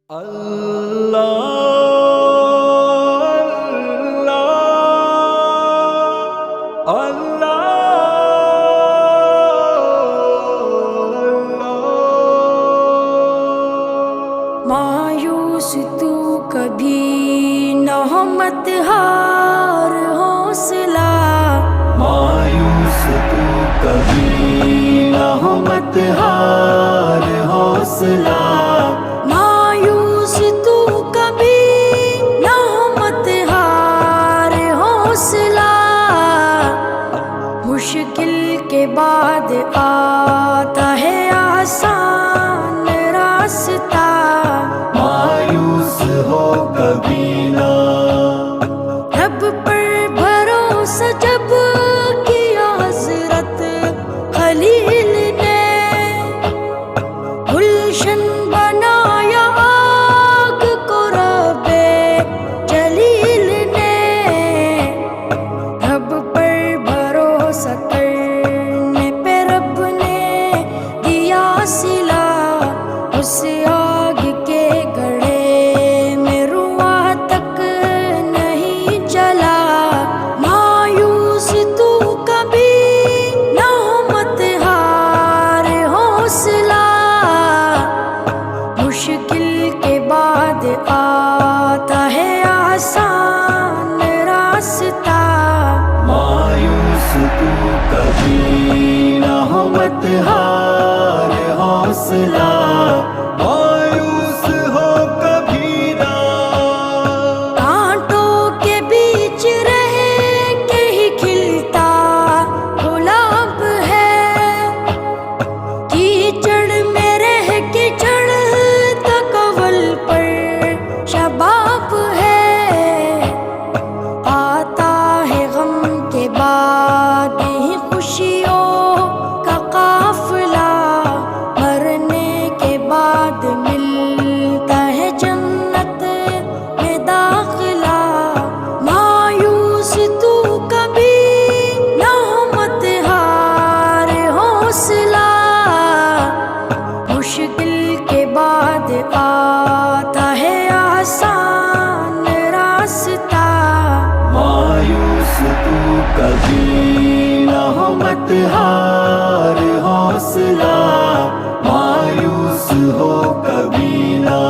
مایوس تو کبھی نہ ہو مت ہار حوصلہ، مایوس تو کبھی نہ ہو مت ہار حوصلہ، مایوس تو کبھی نہ ہو مت ہار حوصلہ، مشکل کے بعد آتا ہے آسان راستہ، مایوس ہو کبھی نہ، رب پر بھروسہ جب کیا حضرت خلیل نے، گلشن بنایا آگ کو رب جلیل نے، رب پر بھروسہ کرنے پہ رب نے دیا صلہ، اس آگ کے گڑھے میں رواں تک نہیں جلا، مایوس تو کبھی نہ ہو مت ہار حوصلہ، مشکل کے بعد آتا ہے آسان راستہ، مایوس تو کبھی نہ ہو مت ہار حوصلہ، مایوس ہو کبھی نہ، کانٹوں کے بیچ رہ کے ہی کھلتا گلاب ہے، کیچڑ میں رہ کے چڑھتا کنول پر شباب ہے، آتا ہے غم کے بعد ہی خوشیوں کا قافلہ، مرنے کے بعد ملتا ہے جنت میں داخلہ، مایوس تو کبھی نہ ہو مت ہار حوصلہ، مشکل کے بعد آتا ہے آسان راستہ، مایوس تو کبھی نہ ہو مت ہار حوصلہ، مایوس ہو کبھی نہ،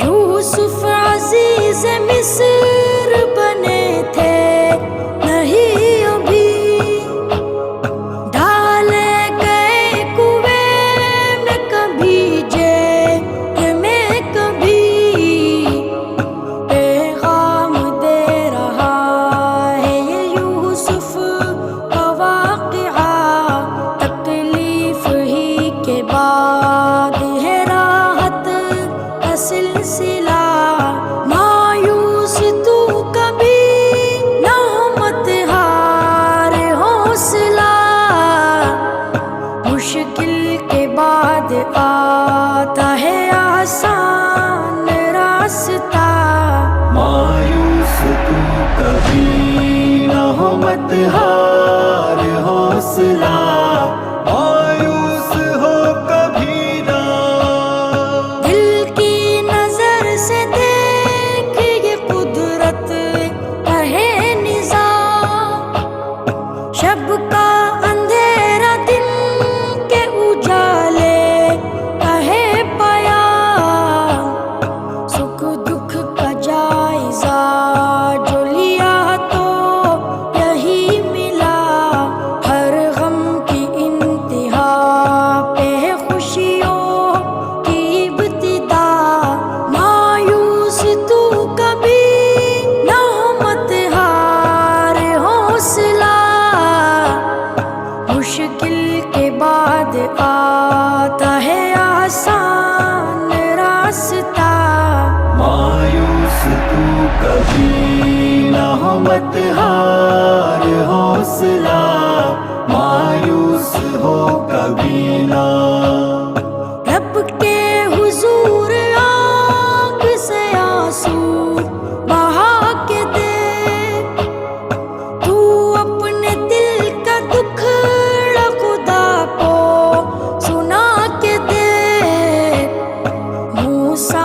یوسف عزیز مصر بنے تھے نہیں ابھی، ڈالے گئے کنویں میں کبھی جیل میں کبھی، پیغام دے رہا ہے یہ یوسف کا واقعہ، تکلیف ہی کے بعد ہے راحت کا سلسلہ، مایوس تو کبھی نہ ہو مت ہار حوصلہ، مشکل کے بعد آتا ہے آسان راستہ، مایوس تو کبھی نہ ہو مت ہار حوصلہ، مایوس ہو کبھی نہ، دل کی نظر سے دیکھ یہ قدرت کا ہے نظام، شب کا اندھیرا دن کے اجالے کا ہے پیام، سکھ دکھ کا جائزہ جو لیا تو یہی ملا، ہر غم کی انتہا پہ ہے خوشیوں کی ابتدا، مایوس تو کبھی نہ ہو مت ہار حوصلہ، مشکل کے بعد آتا ہے آسان راستہ، مایوس تو کبھی نہ ہو مت ہار حوصلہ، مایوس ہو کبھی نہ، رب کے حضور آنکھ سے آنسو بہا کے دے، تو اپنے دل کا دکھڑا خدا کو سنا کے دے، موسیٰ